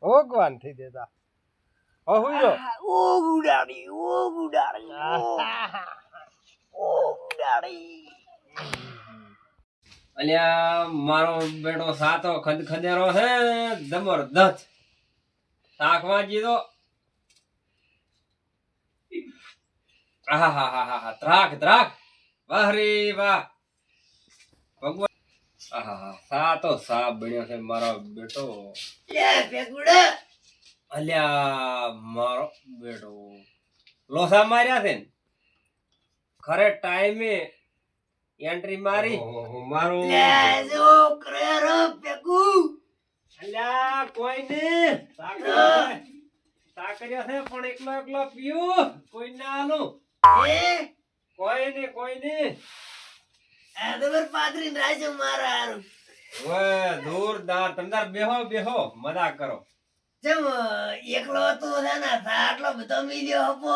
ભોગવાન થઈ દેતા હો હુઈરો ઓ ગુડાડી અલ્યા મારો બેટો સાતો ખદખદેરો છે જબરદસ્ત શાકભાજી તો આહાહાહાહા ત્રાક વાહ રે વાહ ભગવાન આહાહા સાતો સાપ બન્યો છે મારો બેટો લે પેગુડા અલ્યા મારો બેટો લોસા માર્યા છે ને ખરે ટાઈમે એન્ટ્રી મારી મારું લે જો કરેરો પેગુ અલ્યા કોઈ ને સાકર્યો છે પણ એકલો પીયું કોઈ ના આલું એ કોઈ ને આ દબર પાદરી રાજો મારા હારું ઓય દૂરદાર તમદાર બેહો મજાક કરો જમ એકલો તો છે ને આટલો બધો મિલ્યો હપો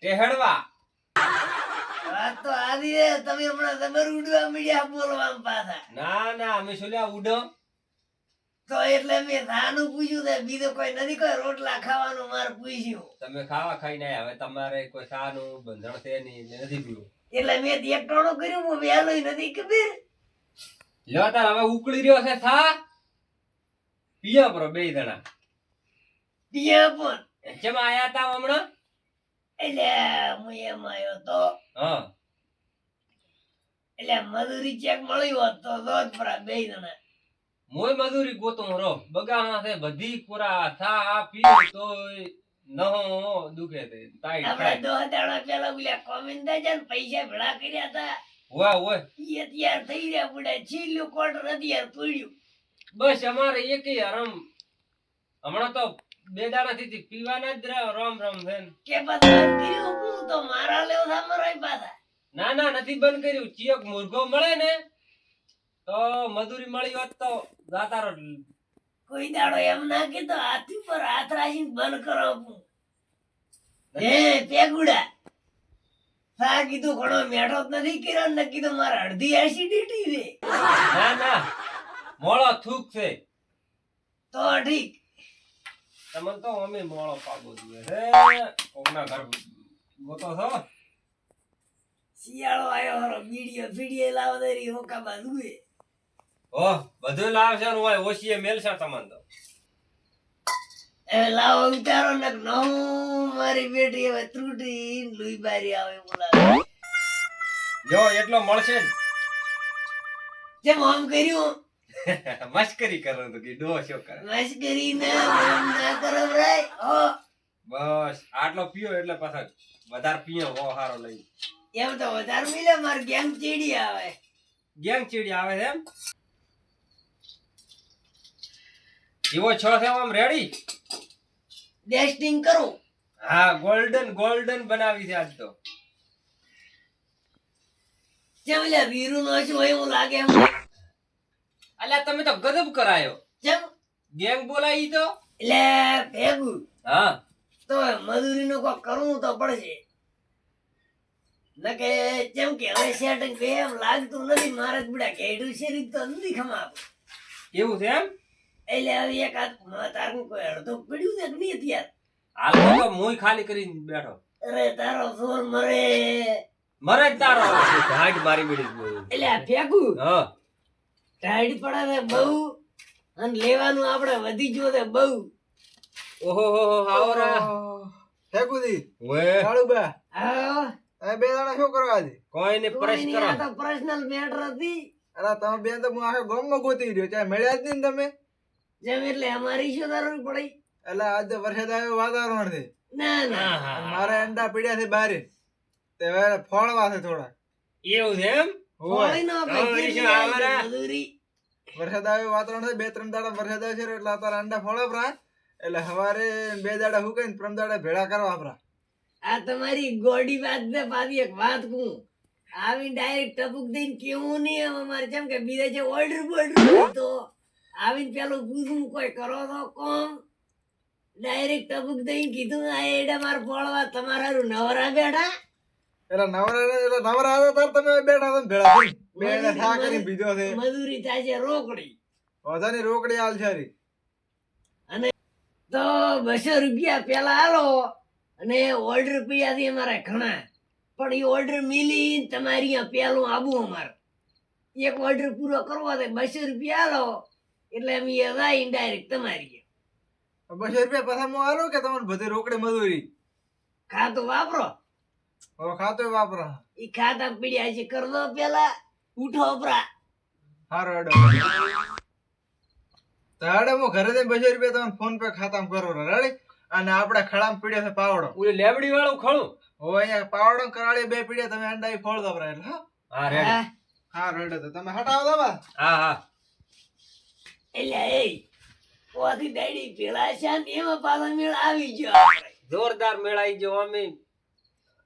ટેહડવા વાત તો આદી રે તમે હમણાં દબર ઉડવા મીડિયા બોલવા પાછા ના અમે સુલ્યા ઉડો તો એટલે મેં થાનું પૂછ્યું છે બીજો કોઈ નથી કોઈ રોટલા ખાવાનું મારે પૂછ્યું તમે ખાવા ખાઈને આયા હવે તમારે કોઈ સાનું બંધણ છે નહીં એટલે નથી પીવું એટલે મેં એક ટોણો કર્યું હું વહેલો નથી કબીર લ્યો તાર હવે ઉકળી રહ્યો છે થા પીયા પરો બે જણા ત્યાં પણ કેમ આયા તા હમણાં એટલે હું એમ આવ્યો તો હા એટલે મજૂરી ચેક મળી હોત તો દોત પરા બે જણા મોય મજૂરી ગોતું રહો બગાણા છે બધી પૂરા થા આ પીવું તો નહો દુખે છે ટાઈટ આપણે ટાઈટ 10 દાડા પેલા બોલ્યા કોમિંદા છે ને પૈસા ભેળા કર્યા હતા ઓય એ તૈયાર થઈ રહ્યા પડે છેલ્લું ક્વાર્ટર અત્યારે પડ્યું બસ અમારે એકેય આરામ હમણાં તો બે દાડાથી પીવાના જ રામ છે ને. કે બધા કર્યું હું તો મારા લેવ થા મરાય પાછા ના નથી બંધ કર્યું ચિયક મુર્ગો મળે ને તો મજૂરી મળી હોત તો જાતારો કોઈ દાડો એમ ના કીધો હાથી પર હાથ રાખીને બંધ કરો હું હે પેગુડા સા કીધું ઘણો મેઠો જ નથી કર્યો ને કીધું મારે અડધી એસિડિટી છે ના મોળો થૂક છે તો ઠીક તમને તો અમે મોળો પાગો જોઈએ છે કોકના ઘર ગોતો છો શિયાળો આવ્યો હરો બીડીઓ લાવો દેરી હોકા બાજુએ ઓ બધું લાવશે ને હોય ઓછીએ મેલશે તમને તો હવે લાવો ઉતારો ને નવું મારી બેટી હવે ત્રુટી લુઈ બારી આવે બોલા જો એટલો મળશે ને જેમ આમ કર્યું મસ્કરી કરો તો કે ડો શું કરે મસ્ત કરીને આમ ના કરો ભાઈ ઓ બસ આટલો પીયો એટલે પાછા વધારે પીયો હો હારો લઈ એમ તો વધારે મિલે માર ગેંગ ચીડી આવે ગેંગ ચીડી આવે છે એમ એવો છો છે આમ રેડી ડેસ્ટિંગ કરું હા ગોલ્ડન બનાવી છે આજ તો જેમ લે વીરુ નો શું એવું લાગે એમ અલ્યા તમે તો ગજબ કરાયો જેમ ગેંગ બોલાવી તો એટલે ભેગું હા તો મજૂરી નું કોઈ કરવું તો પડશે નકે જેમ કે હવે સેટિંગ કે એમ લાગતું નથી મારે બડા કેડું છે રીત તો નથી ખમાવ એવું છે એમ એટલે હવે એક હાથ તારું કોઈ અડધો પડ્યું છે કે નહીં અત્યારે હાલ તો મુય ખાલી કરીને બેઠો અરે તારો ફોન મરે મરે જ તારો હાઈટ મારી બેડી એટલે આ ફેંકું હા ટાઈડ પડે છે બહુ અને લેવાનું આપણે વધી ગયો છે બહુ ઓહો હો આવરા ઠેકુદી વે કાળુબા આવો એ બે જણા શું કરવા છે કોઈને પ્રેસ કરો આ તો પર્સનલ મેટર હતી અરે તમે બે તો હું આખા ગામમાં ગોતી રહ્યો ચાહે મળ્યા જ નહીં ને તમે જેમ એટલે અમારી શું જરૂર પડી એટલે આજે વરસાદ આવ્યો વાતાવરણ છે ના મારે અંડા પીડ્યા છે બારે તે હવે ફોડવા છે થોડા એવું છે એમ ફોડી નો તમારી શું આવરા? મજૂરી વરસાદ આવ્યો વાતાવરણ છે 2-3 દાડા વરસાદ આવે છે એટલે અત્યારે અંડા ફોડવા પરા એટલે સવારે 2 દાડા હુકાઈને પ્રમ દાડા ભેળા કરવા પરા આ તમારી ગોડી વાત ને પાછી એક વાત કહું આવી ડાયરેક્ટ ટપુક દઈને કેવું નહીં એમ અમારે જેમ કે બીજા જે ઓર્ડર તો આવીને પેલું પૂછવું કોઈ કરો તો કોમ ડાયરેક્ટ ટપુક દઈને કીધું આ એડા માર પોળવા તમારા નવરા બેઠા એટલે નવરા આવ્યો તાર તમે બેઠા હતા ને ભેળા થઈ બે ઠા કરીને બીજો છે મજૂરી થાય છે રોકડી વધાની રોકડી હાલ છે તો 200 રૂપિયા પેલા આલો અને ઓર્ડર પડ્યા છે અમારે ઘણા, પણ એ ઓર્ડર મિલી તમારી અહીંયા પેલું આબુ અમારે એક ઓર્ડર પૂરો કરવો તો 200 રૂપિયા આલો એટલે અમે જાય ઇનડાયરેક્ટ તમારી 200 રૂપિયા પાછા હું આલો કે તમને બધી રોકડી મજૂરી? ખાતું વાપરો. હવે ખાતોય વાપરા. એ ખાતા પડ્યા છે કર દો પેલા ઉઠો વપરા. હારો હેડો. તો હેડો હું ઘરે જઈને 200 રૂપિયા તમને ફોન પે ખાતામાં કરો રેડી. અને આપણે ખળામાં પીડ્યો છે પાવડો. ઓલી લેબડી વાળું ખળું. હવે અહીંયા પાવડો ને કરાળી બે પીડ્યા તમે અંડા ફોડ દો એટલે હા. હા રેડી. હા, હારો હેડો તો તમે હટાવો દો બા. હા હા એટલે એ પોથી દાડી પેલા છે ને એમાં પાછા મેળ આવી ગયો આપણે. જોરદાર મેળાઈ ગયો અમે.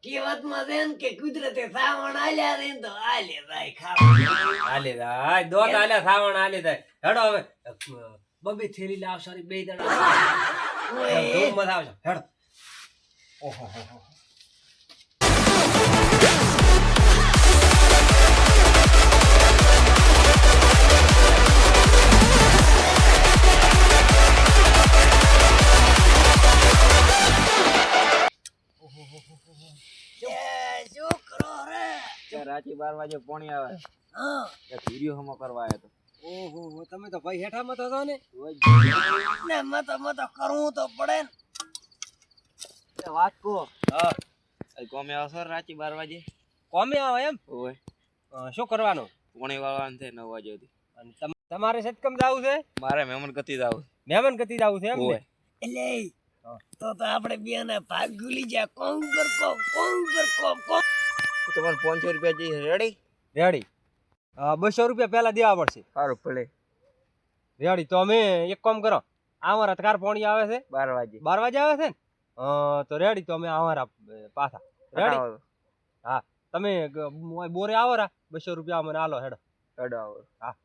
કહેવતમાં છે ને કે કુદરતે સાવણ આલ્યા રે ને તો આલે જાય ખાવા. હાલે જાય દોત હાલે સાવણ હાલે જાય. હેડો હવે બબે થેલી લાવ સારી બે જણા ઓય, ધૂમ મત આવજો. હેડો. ઓહો હો હો. એ શું કરો રે? રાતે 12 વાગે પોણી આવે હા, વિડીયો હમો કરવા આવ્યો ઓહો તમે તો ભાઈ હેઠામાં તો છો ને. ને મતો કરવું તો પડે ને. તો વાત કો હા કોમે આવશો રાતે 12 વાગે? કોમે આવે એમ. ઓય શું કરવાનું? પોણી વાળવાનું છે 9 વાગે સુધી. અને તમારે સતકમ જાવું છે? મારે મહેમાન ગતિ જાવ. મહેમાન ગતિ જાવું છે એમ ને? ઓય એટલે હા. તો આપણે બે ને ભાગ ગુલી જા કોમ પર કોમ તમારે 500 રૂપિયા જી રેડી? રેડી. 200 રૂપિયા પહેલા દેવા પડશે. સારું ભલે. રેડી. તો અમે એક કામ કરો, અમારા કાર પોણી આવે છે 12 વાગે 12 વાગે આવે છે ને. તો રેડી. તો અમે અમારા પાછા રેડી. હટાવો. હા તમે બોરે આવો રા 200 રૂપિયા મને આલો હેડો. હેડો આવો. હા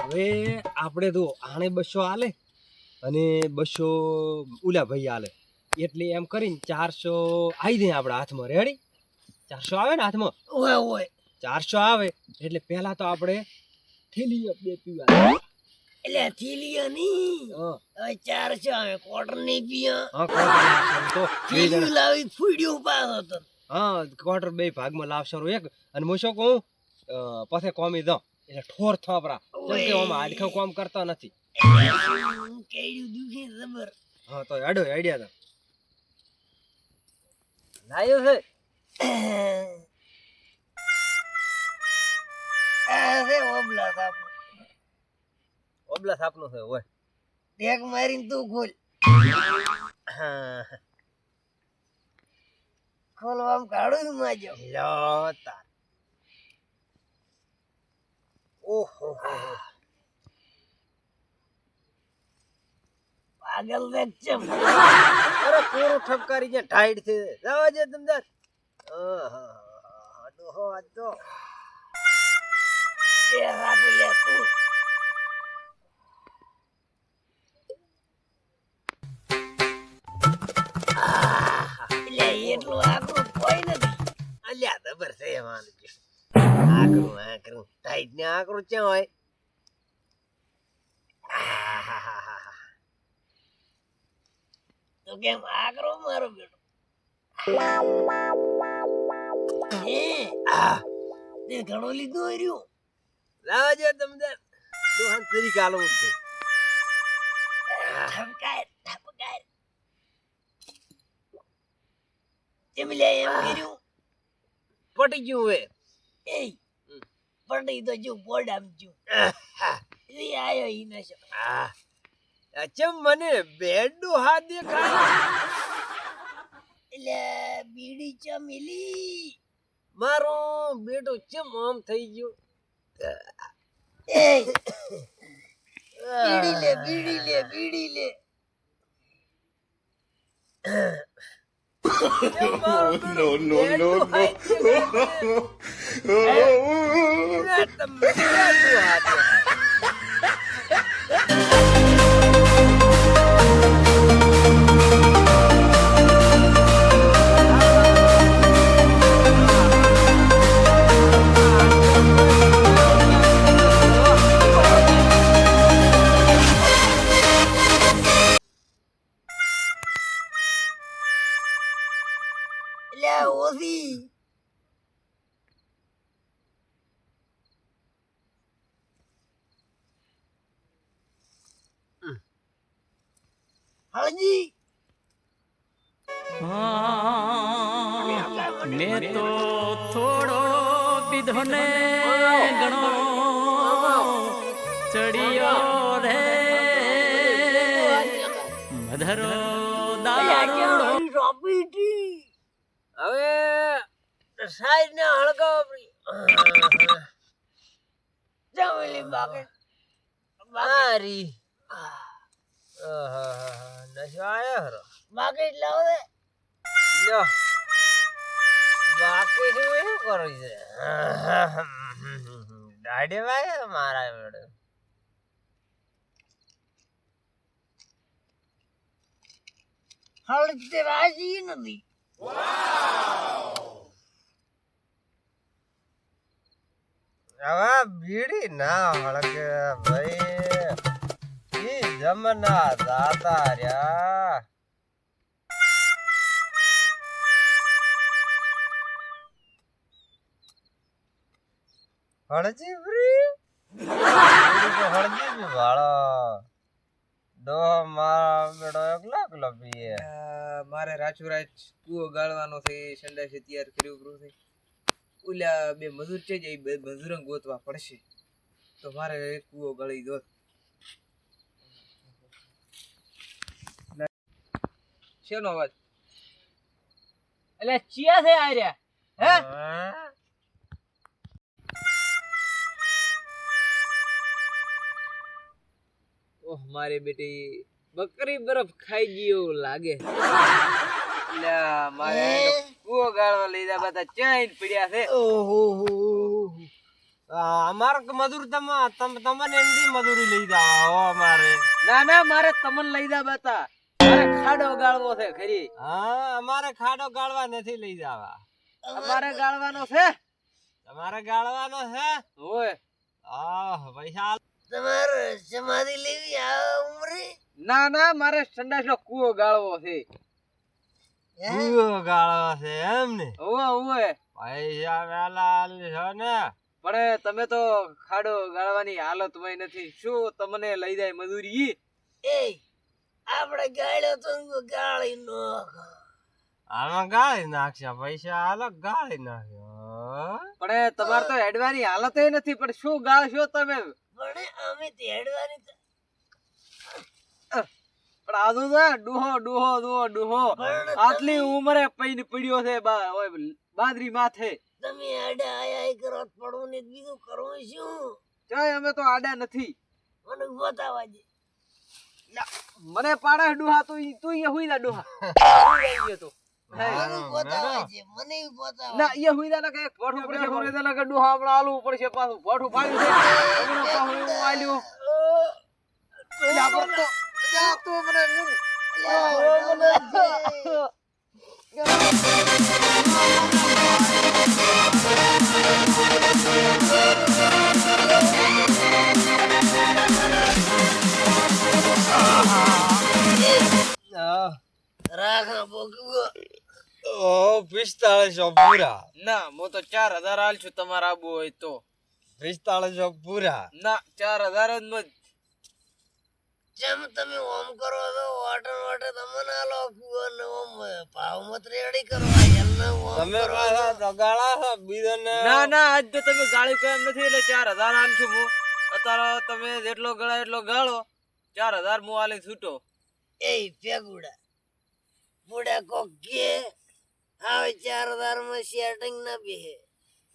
હવે આપણે તો આણે 200 આલે અને 200 ઉલા ભાઈ આલે એટલે એમ કરીને 400 આવી જાય આપણા હાથમાં. રેડી. 400 આવે ને હાથમાં. ઓય ઓય 400 આવે એટલે પહેલા તો આપણે થેલી બે પીવા. એટલે થેલીઓ ની હા હવે 400 આવે ક્વાર્ટર ની પીયા. હા ક્વાર્ટર તો બે થેલીઓ જણા. લાવી ફૂડ્યું પાછો તો. હા ક્વાર્ટર બે ભાગમાં લાવશો એક. અને હું શું કહું પછી કોમી દો એટલે ઠોર થોપરા કેમ કે આમાં હાડખા કામ કરતા નથી. કેડ્યું દુખે જબર. હા તો હેડો આઈડિયા તો લાયો છે. અરે ઓબલા સાપ ઓબલા સાપનો છે ઓય. ટેક મારીને તું ખોલ. ખોલવામ કાઢું માજો. લો તાર. ઓહો પાગલ દેખ ચમ. અરે પૂરું ઠપકારી જે ટાઈટ છે જવા જે તમદાર. ડોહો આજ તો એ રાખો લે તું. એટલે એટલું આકરું કોઈ નથી. અલ્યા જબર છે માન કે આકરું ટાઈટ ને આકરું છે હોય. તો કેમ આકરો મારો બેટો? હે તે ઘણો લીધું હર્યું. લાવા જે તમદાર દોહન તરીકે આલો છે. ઠપકાર તેમને એમ કર્યું પટી ગયું હે. એ પડી તો જો બોડામ જો એ આયો ઈ નશો. અચમ મને બેડું હાથ દેખાય. એટલે બીડી ચમેલી મારું બેટું ચમ આમ થઈ ગયું. એ બીડી લે No, no, no, no. હળજી મેં તો થોડો પીધો ને ઘણો ચડિયો રે મધરો દારૂડો હવે સાઈડ ને હળગાવો જમેલી બાકી મારી નશો આયો હરો બાકી લાવો દે લ્યો બાકી શું કરો છે દાઢી વાગે મારા વડે હળગતે રાજી નથી હવે બીડી ના હળકે ભાઈ ઈ જમના દાતા રહ્યા હળજી ફ્રી હળજી બી ભાળો દો મારા બેડો એકલો એકલો પીએ મારે રાચુરાજ કૂવો ગાળવાનો છે સંડાસે તૈયાર કર્યું પૂરું છે ઓલા બે મજૂર છે જ એ બે મજૂરને ગોતવા પડશે તો મારે એક કૂવો ગાળી દો શેનો અવાજ એટલે ચિયા છે આર્યા હે ઓહ મારી બેટી બકરી બરફ ખાઈ ગયો લાગે મારે કૂવો ગાળવા લઈ જા બધા ચાઈન પડ્યા છે અમાર મજૂર તમને એની મજૂરી લઈ જાવ હો અમારે ના ના મારે તમને લઈ જા બતા મારે ખાડો ગાળવો છે ખરી હા અમારે ખાડો ગાળવા નથી લઈ જાવા અમારે ગાળવાનો છે તમારે ગાળવાનો છે ઓય પૈસા તમારે સમાધિ લેવી આ ઉમરે ના ના મારે સંડાસનો કૂવો ગાળવો છે કૂવો ગાળવા છે એમ ને ઓય ઓય પૈસા વેલા છો ને પણ તમે તો ખાડો ગાળવાની હાલતમાં નથી શું તમને લઈ જાય મજૂરી એ આપણે ગાળ્યો તો ગાળી નો આમાં ગાળી નાખ્યા પૈસા અલગ ગાળી નાખ્યો પણ તમારે તો હેડવાની હાલત નથી પણ શું ગાળશો તમે પણ અમે તેડવાની પણ આજુ તો ડૂહો ડૂહો ડૂહો ડૂહો આટલી ઉંમરે પૈન પડ્યો છે બાદરી માથે તમે આડા આયા કરો પડવું ને બીજું કરવું શું ચાય અમે તો આડા નથી મને બતાવા દે મને પાડે ડૂહા તું એ હુઈ જા ડૂહા તો મને બતાવા દે મને બતાવા ના એ હુઈ જા કે ભોઠું પડશે મને તો લાગે ડૂહા હમણાં આલવું પડશે પાછું ભોઠું પાડ્યું છે હમણાં પાછું હું આલ્યું જા પર તો જા તો મને રાખા બોકવો 4500 પૂરા ના હું તો 4000 આલ છું તમારા આબુ હોય તો 4500 પૂરા ના 4000 જ મત જેમ તમે ઓમ કરો તો વાટર તમને આલો કુવાનો ઓમ ભાવ મત રેડી કરવા એમને ઓમ તમે પાછા દગાડા છો બીજાને ના ના આજ તો તમે ગાળી કોઈ એમ નથી એટલે 4000 આલ છું હું અત્યારે તમે જેટલો ગળા એટલો ગાળો 4000 હું આલી છૂટો એ પેગુડા બુડા કોક કે આવે 4000 માં સેટિંગ ના બેહે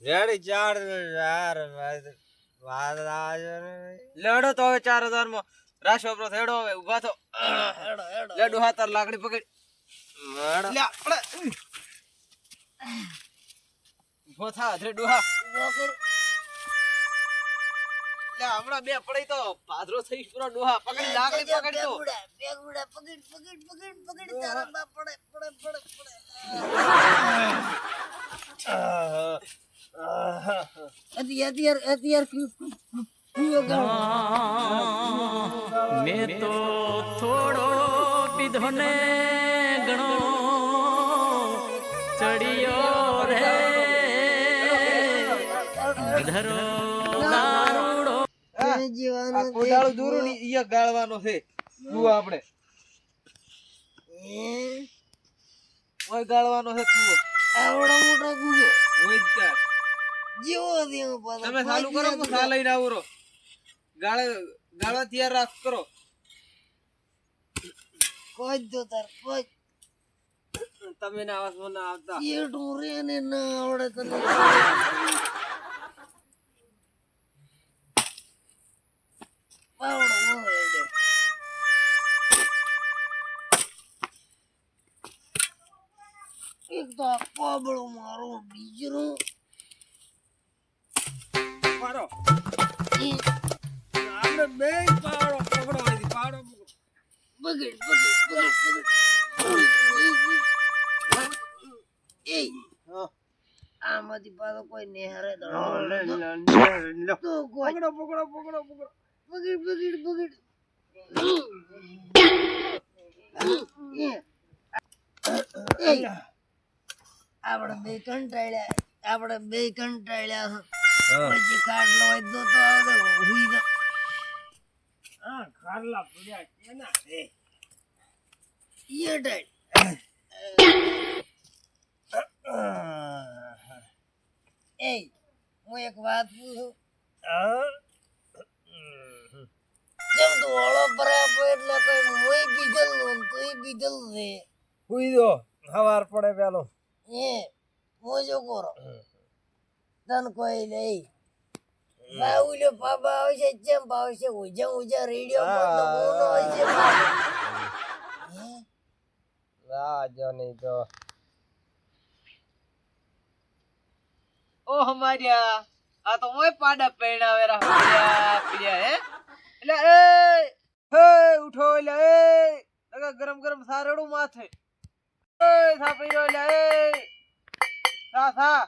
રેડી 4000 વાત આજો ને લેડો તો હવે 4000 માં રાશ વાપરો થેડો હવે ઉભા થો હેડો હેડો લે ડોહા તાર લાકડી પકડ લે આપણે ઉભો થા ધરે ડોહા બોકર લે હમણાં બે પડી તો પાદરો થઈ પૂરો ડોહા પકડી લાકડી પકડી તો પેગુડા પકડ તારા બા પડે અત્યાર મેં તો થોડો પીધો ને ઘણો ચડિયો રે મધરો દારૂડો આ કોડાળું દૂરું ની ઈ ગાળવાનો છે તું આપણે ઓય ગાળવાનો છે કૂવો આવડો મોટો કૂવો ઓય જ ચાર જેવો તેવો પાછો તમે ચાલુ કરો હું સા લઈને આવું રો ગાળવા તૈયાર રાખ કરો કોઈ દો તાર કોઈ તમે ના આવાજ ના આવતા એટલું રે ને ના આવડે તને પાવડો હોય એટલે. એક તો આ પાબળો મારો બીજરો પાડો ઈ આપણે બે પાડો પકડો અહીંથી પાડો પકડો. બગડ એ આમાંથી પાછો કોઈ નેહારે તો કોઈ પકડો પકડો પકડો પકડો બગડ આપણે બે કંટાળ્યા પછી ખાટલો હોય તો આવે હુઈ જાઓ. હા ખારલા પડ્યા કેના છે ઈ ટાઈટ એ હું એક વાત પૂછું જેમ તું ઓળો ભરાય એટલે કઈ મોય બીજલ નું તું બીજલ છે હુઈ દો સવાર પડે પેલો એ મોજો કરો તન કોઈ નહીં બાઉલ્યો બાબા આવશે જેમ આવશે ઉજા રેડિયો પર તો બોલો આવશે રાજો નહીં તો ઓ હમારિયા આ તો મોય પાડા પહેણાવેરા પીડ્યા હે એટલે હે ઉઠો એટલે લગા ગરમ ગરમ સારડું માથે થા પીરો એટલે થા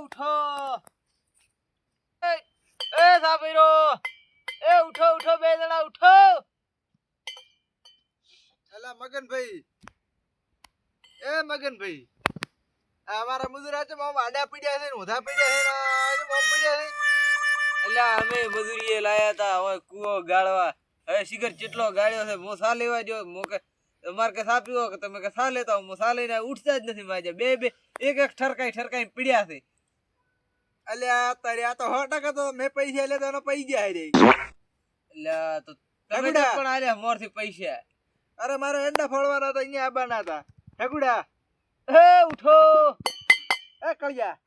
ઉઠો થા પીરો ઉઠો ઉઠો બે જણા ઉઠો એલા મગનભાઈ મગનભાઈ અમારા મજૂરા છે મામ આડા પીડ્યા છે ને ઉધા પીડ્યા છે ને મોમ પીડ્યા છે એટલે અમે મજૂરીએ લાયા તા હવે કૂવો ગાળવા હવે શિખર જેટલો ગાળ્યો છે મો સા લેવા જો મો કે તમારે કે સા પીવો કે તમે કે સા લેતા મો સા લઈને ઉઠતા જ નથી માજે બે એક ઠરકાઈ પીડ્યા છે એટલે આ તારે આ તો 100% તો મેં પૈસા લેતો એનો પૈ ગયા રે એટલે તો તમે પણ આલ્યા મોરથી પૈસા અરે મારે એંડા ફોડવાના હતા અહીંયા આબાના હતા ઠગુડા ઉઠો કળિયા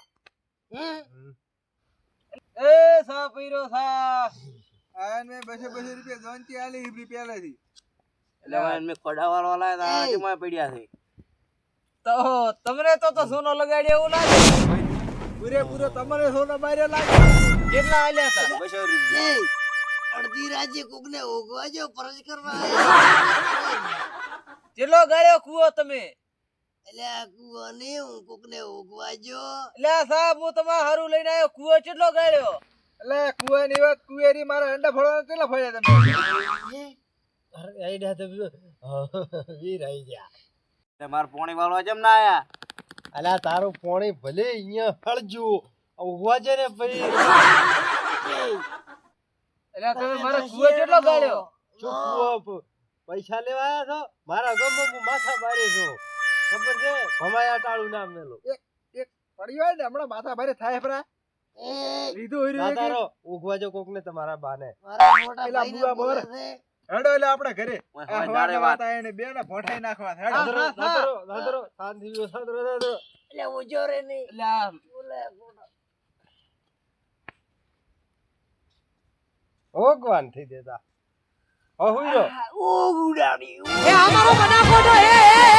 સા પીરો સા આ મે 200 રૂપિયા જોનતી આલી હિબરી પહેલાથી એટલે મેં ખોડાવાળો લાયા તા આજે માં પડ્યા છે તો તમને તો સોનો લગાડ્યો એવું લાગે પૂરેપૂરો તમારે સોનો બારે લાગે કેટલા આલ્યા હતા 200 રૂપિયા અડધી રાજ્ય કોકને ઓગવાજો પરજ કરવા કેટલો ગાળ્યો કૂવો તમે એટલે આ કુવો ને હું કોકને ઓગવાજો એટલે સાહેબ હું તમારા હારું લઈને આવ્યો કૂવો કેટલો ગાળ્યો એટલે કૂવાની વાત કુવેરી મારા અંડા ફોડવાના કેટલા ફોડ્યા તમે અરે આઈડા તો વીર આઈ ગયા તે માર પોણી વાળવા જેમ ના આયા અલા તારું પોણી ભલે અહીંયા ફળજો ઉગવાજે ને પછી એટલે તમે મારો કૂવો કેટલો ગાળ્યો ચૂપ પૈસા લેવા આયા છો મારા ગામમાં હું માથા મારી છું ખબર છે ભમાયા ટાળું નામ મેલો એક પડી હોય ને હમણાં માથા ભારે થાય પરા લીધું હોય રહ્યું તારો ઉગવાજો કોક ને તમારા બાને મારા મોટા પેલા ભાઈને બુઆ બોલે બોર. છે હેડો એટલે આપણે ઘરે ઓય આ હવે હવારના વાત. વાત આયા ને બે ને ભોઠાઈ નાખવા હેડો દાદરો શાંતિ દાદરો એટલે ઉજો રે નહીં એટલે આ બોલે ખોટા. ભગવાન થઈ દેતા હુઈ રહ્યો ઓ બુડાડી એ અમારો બનાકોટો એ